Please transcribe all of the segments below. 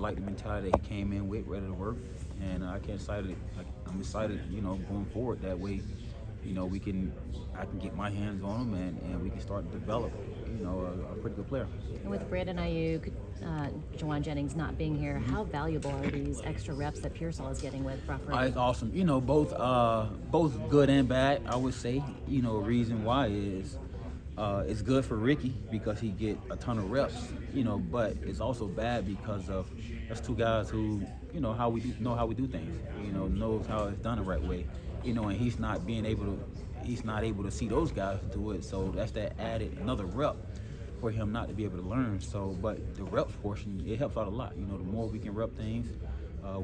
like the mentality that he came in with, ready to work, and I'm excited, going forward that way. I can get my hands on him, and we can start to develop, a pretty good player. And with Brandon Ayuk, Jawan Jennings not being here, how valuable are these extra reps that Pearsall is getting with Brock Purdy? It's awesome. Both good and bad, I would say. A reason why is it's good for Ricky because he get a ton of reps, but it's also bad because of us two guys who, know how we do things, knows how it's done the right way, and he's not able to see those guys do it, so that's that added another rep for him not to be able to learn. So, but the reps portion, it helps out a lot. The more we can rep things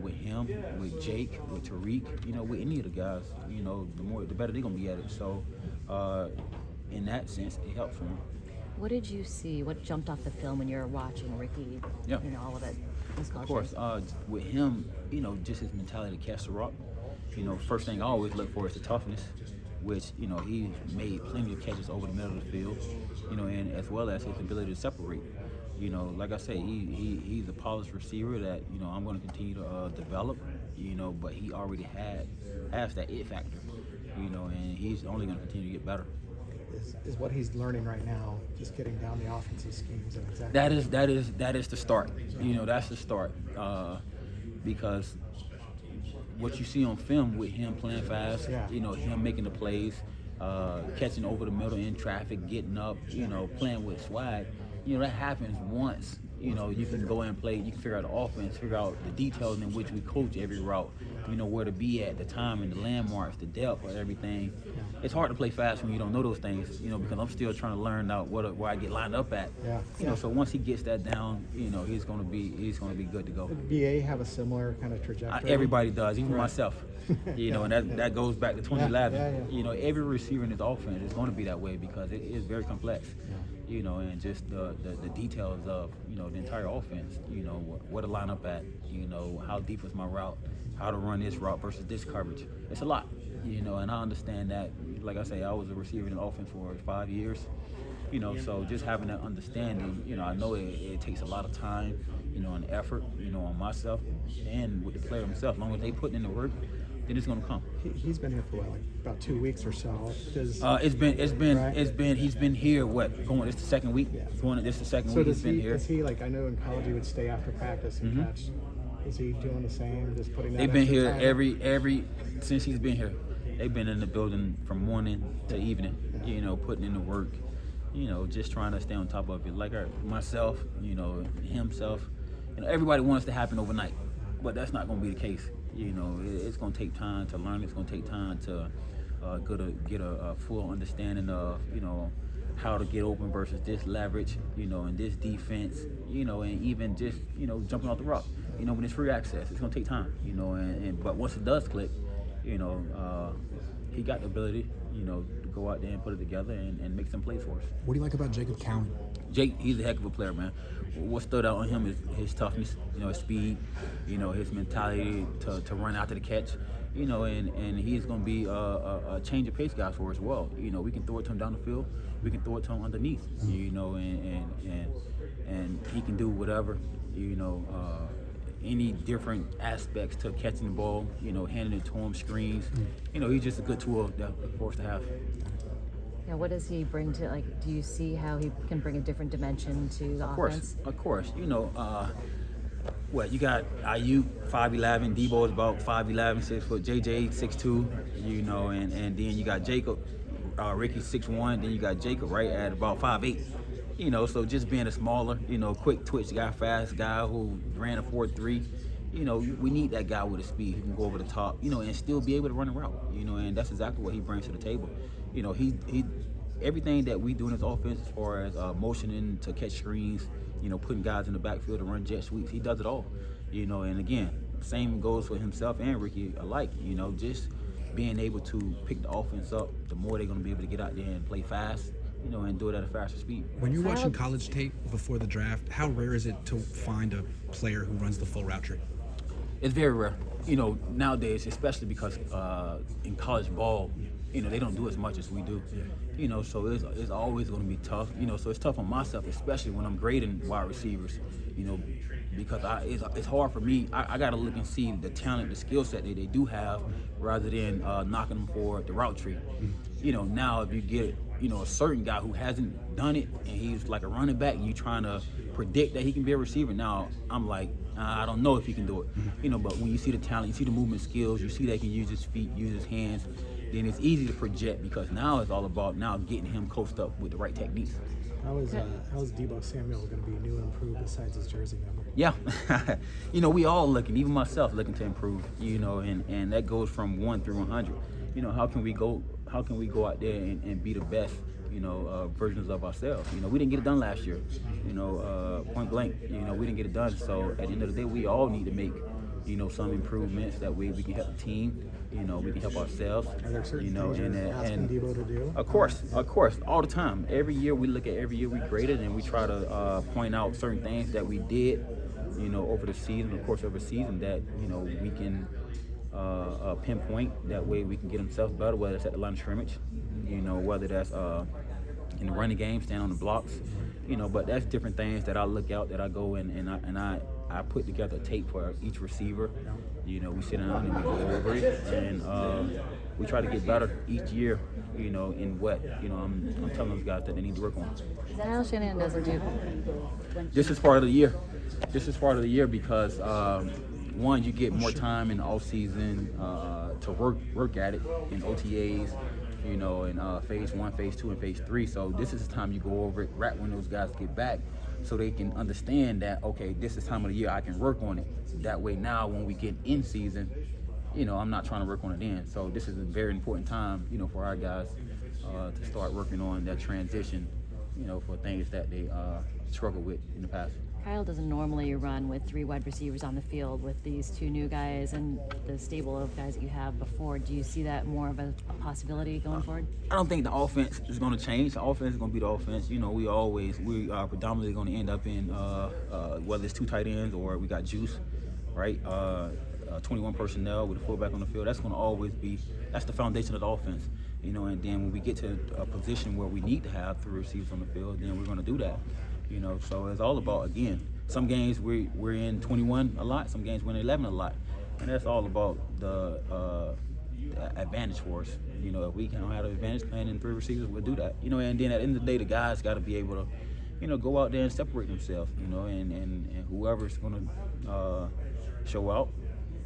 with him, with Jake, with Tariq, with any of the guys, the better they're gonna be at it. So, in that sense, it helps him. What did you see? What jumped off the film when you were watching Ricky? Yeah. All of it. Of course, with him, just his mentality to catch the rock. First thing I always look for is the toughness, which, he made plenty of catches over the middle of the field, and as well as his ability to separate. Like I say, he's a polished receiver that, I'm going to continue to develop, but he already has that it factor, and he's only going to continue to get better. Is what he's learning right now just getting down the offensive schemes and exactly that is the start. That's the start, because what you see on film with him playing fast, him making the plays, catching over the middle in traffic, getting up, playing with swag, that happens once. You can go and play, you can figure out the offense, figure out the details in which we coach every route, where to be at, the time and the landmarks, the depth of everything. It's hard to play fast when you don't know those things, because I'm still trying to learn out where I get lined up at. So once he gets that down, he's gonna be good to go. Did BA have a similar kind of trajectory? Everybody does, even myself. And that goes back to 2011. Yeah. Every receiver in this offense is going to be that way because it is very complex. And just the details of, the entire offense, where to line up at, how deep is my route, how to run this route versus this coverage. It's a lot, and I understand that. Like I say, I was a receiver in the offense for 5 years, so just having that understanding, I know it takes a lot of time, and effort, on myself and with the player himself. As long as they put in the work, then it's going to come. He's been here for about 2 weeks or so. He's been here. This the second week? Yeah. This the second So week he's been here. Does he, I know in college he would stay after practice and catch. Is he doing the same? Just putting that. They've been here time? since he's been here. They've been in the building from morning to evening. Putting in the work. Just trying to stay on top of it. Like myself, himself. Everybody wants to happen overnight, but that's not going to be the case. It's going to take time to learn. It's going to take time to get a full understanding of, how to get open versus this leverage, and this defense, and even just, jumping off the rock. When it's free access, it's going to take time, but once it does click, he got the ability, to go out there and put it together and make some plays for us. What do you like about Jacob Cohn? Jake, he's a heck of a player, man. What stood out on him is his toughness, his speed, his mentality to run after the catch, and he's going to be a change of pace guy for us as well. We can throw it to him down the field, we can throw it to him underneath, and he can do whatever, any different aspects to catching the ball, handing it to him, screens. He's just a good tool for us to have. Yeah, what does he bring to, do you see how he can bring a different dimension to the offense? Of course. You got Ayuk, 5'11", Debo is about 5'11", 6 foot, JJ, 6'2", and then you got Jacob, Ricky, 6'1", then you got Jacob, right, at about 5'8". So just being a smaller, quick twitch guy, fast guy who ran a 4.3, we need that guy with a speed who can go over the top, and still be able to run a route, and that's exactly what he brings to the table. He everything that we do in his offense as far as motioning to catch screens, putting guys in the backfield to run jet sweeps, he does it all, and again, same goes for himself and Ricky alike, just being able to pick the offense up, the more they're going to be able to get out there and play fast, and do it at a faster speed. When you're watching college tape before the draft, how rare is it to find a player who runs the full route tree? It's very rare, nowadays, especially because in college ball, they don't do as much as we do, so it's always going to be tough, so it's tough on myself, especially when I'm grading wide receivers, because it's hard for me. I got to look and see the talent, the skill set that they do have, rather than knocking them for the route tree. Now if you get a certain guy who hasn't done it and he's like a running back, and you trying to predict that he can be a receiver. Now I'm like, I don't know if he can do it. But when you see the talent, you see the movement skills, you see that he can use his feet, use his hands, then it's easy to project, because now it's all about now getting him coached up with the right techniques. How is Deebo Samuel going to be new and improved besides his jersey number? Yeah, we all looking, even myself, looking to improve. And that goes from 1 through 100. How can we go out there and be the best, versions of ourselves? We didn't get it done last year, point blank. We didn't get it done. So at the end of the day, we all need to make, some improvements. That way we can help the team. We can help ourselves. Are there certain things you're asking Deebo to do? Of course, all the time. Every year we look at every year we graded, and we try to point out certain things that we did, over the season, of course, over the season that we can pinpoint. That way we can get themselves better, whether it's at the line of scrimmage, whether that's in the running game, stand on the blocks, But that's different things that I look out, that I go and I put together a tape for each receiver. We sit down and we go over it, and we try to get better each year. In what I'm telling those guys that they need to work on. Is that how Shanahan does it too? This is part of the year. Because one, you get more time in the off season to work at it in OTAs. In phase 1, phase 2, and phase 3. So this is the time you go over it right when those guys get back, so they can understand that, okay, this is time of the year I can work on it. That way now when we get in season, I'm not trying to work on it then. So this is a very important time, for our guys to start working on that transition, for things that they struggled with in the past. Kyle doesn't normally run with 3 wide receivers on the field. With these 2 new guys and the stable of guys that you have before, do you see that more of a possibility going forward? I don't think the offense is going to change. The offense is going to be the offense. We are predominantly going to end up in whether it's 2 tight ends or we got juice, right? 21 personnel with a fullback on the field. That's going to always be, that's the foundation of the offense. And then when we get to a position where we need to have 3 receivers on the field, then we're going to do that. So it's all about, again, some games we're in 21 a lot, some games we're in 11 a lot. And that's all about the advantage for us. If we can have an advantage playing in 3 receivers, we'll do that. And then at the end of the day, the guys got to be able to, go out there and separate themselves, and whoever's going to show out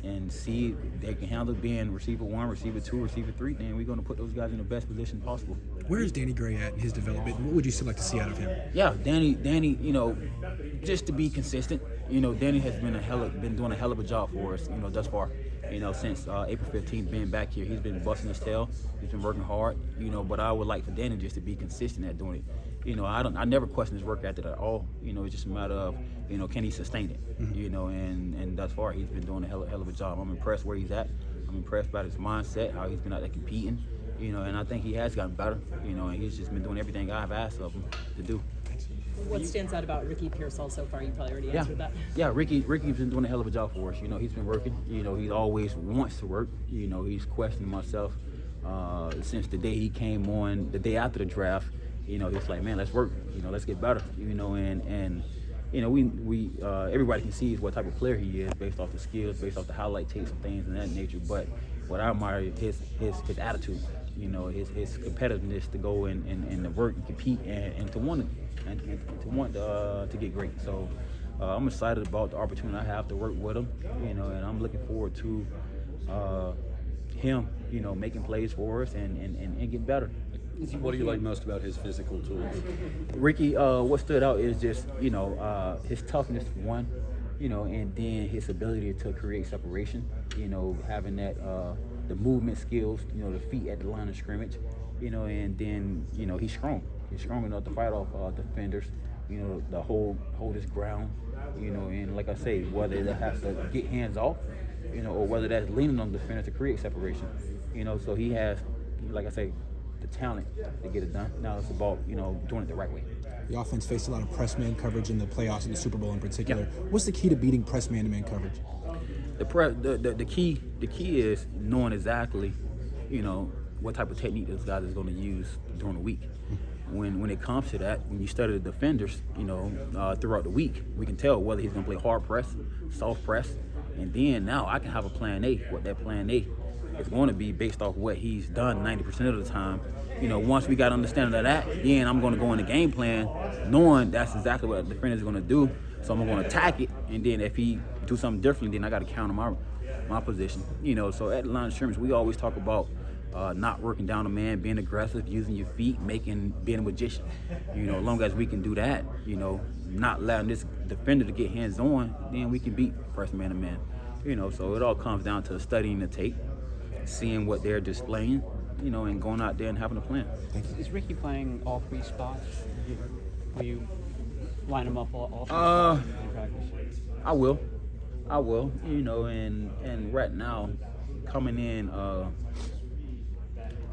and see if they can handle being receiver 1, receiver 2, receiver 3, then we're going to put those guys in the best position possible. Where is Danny Gray at in his development? What would you still like to see out of him? Yeah, Danny, just to be consistent. Danny has been doing a hell of a job for us, thus far. Since April 15th being back here, he's been busting his tail. He's been working hard, but I would like for Danny just to be consistent at doing it. I never question his work ethic at all. It's just a matter of, can he sustain it? And thus far he's been doing a hell of a job. I'm impressed where he's at. I'm impressed by his mindset, how he's been out there competing. And I think he has gotten better. And he's just been doing everything I've asked of him to do. What stands out about Ricky Pearsall so far? You probably already answered that. Yeah, Ricky's been doing a hell of a job for us. He's been working. He always wants to work. He's questioning myself since the day he came on, the day after the draft. He's like, man, let's work. Let's get better. And we everybody can see what type of player he is based off the skills, based off the highlight tapes and things of that nature. But what I admire is his attitude. His competitiveness to go and to work and compete and to want to get great. So I'm excited about the opportunity I have to work with him. And I'm looking forward to him, making plays for us and get better. What do you like most about his physical tools? Ricky, what stood out is just, his toughness, one, and then his ability to create separation, having that, the movement skills, the feet at the line of scrimmage, and then, he's strong. He's strong enough to fight off defenders, to hold his ground, and like I say, whether it has to get hands off, or whether that's leaning on the defender to create separation, so he has, like I say, the talent to get it done. Now it's about, doing it the right way. The offense faced a lot of press man coverage in the playoffs and the Super Bowl in particular. Yeah. What's the key to beating press man-to-man coverage? The key is knowing exactly, what type of technique this guy is going to use during the week. when it comes to that, when you study the defenders, throughout the week, we can tell whether he's going to play hard press, soft press, and then now I can have a plan A. What that plan A is going to be based off what he's done 90% of the time. Once we got understanding of that, then I'm going to go in the game plan knowing that's exactly what the defender is going to do. So I'm going to attack it, and then if he do something differently, then I got to counter my position. So at the line of scrimmage, we always talk about not working down a man, being aggressive, using your feet, being a magician. As long as we can do that, not allowing this defender to get hands on, then we can beat press man to man. So it all comes down to studying the tape, seeing what they're displaying, and going out there and having a plan. Is Ricky playing all three spots? Will you line him up all three spots in practice? I will. And right now, coming in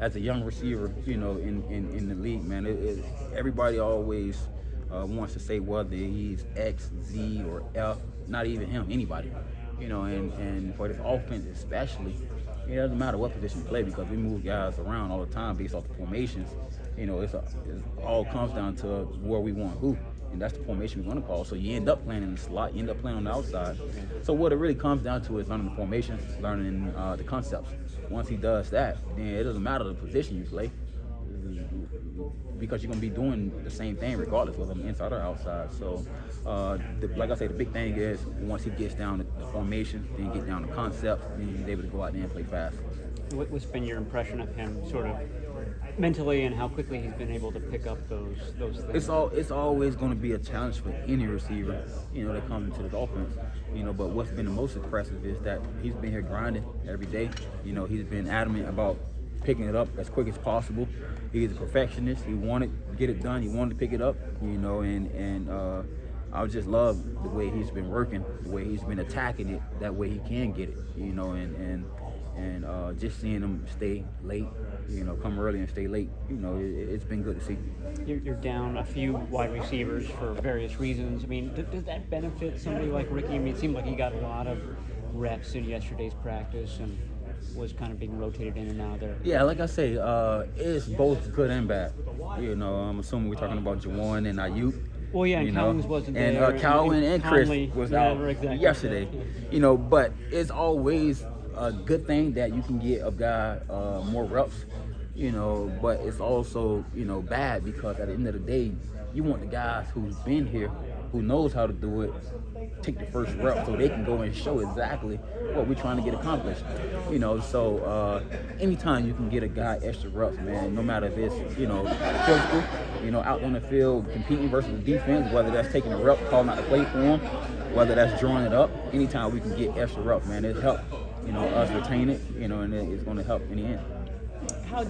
as a young receiver, in the league, man, everybody always wants to say whether he's X, Z, or F. Not even him, anybody. And for this offense especially, it doesn't matter what position you play because we move guys around all the time based off the formations. It all comes down to where we want who. And that's the formation we're going to call. So you end up playing in the slot, you end up playing on the outside. So what it really comes down to is learning the formations, learning the concepts. Once he does that, then it doesn't matter the position you play because you're going to be doing the same thing regardless whether I'm inside or outside. So like I say, the big thing is once he gets down to the formation, then you get down to concepts, then he's able to go out there and play fast. What's been your impression of him sort of mentally and how quickly he's been able to pick up those things? It's always going to be a challenge for any receiver, that comes into this offense. But what's been the most impressive is that he's been here grinding every day. He's been adamant about picking it up as quick as possible. He's a perfectionist. He wanted to get it done. He wanted to pick it up, and I just love the way he's been working, the way he's been attacking it. That way he can get it, and just seeing him stay late, come early and stay late, it's been good to see. You're down a few wide receivers for various reasons. I mean, does that benefit somebody like Ricky? I mean, it seemed like he got a lot of reps in yesterday's practice and was kind of being rotated in and out there. Yeah, like I say, it's both good and bad. I'm assuming we're talking about Jawan and Ayuk. Well, yeah, and Collins wasn't there. And Calvin and Chris Conley, was out yesterday. But it's always a good thing that you can get a guy more reps, but it's also, bad because at the end of the day, you want the guys who's been here, who knows how to do it, take the first rep so they can go and show exactly what we're trying to get accomplished. So anytime you can get a guy extra reps, man, no matter if it's, physical, out on the field competing versus the defense, whether that's taking a rep, calling out the play for him, whether that's drawing it up, anytime we can get extra reps, man, it helps, us retain it, and it's going to help in the end. How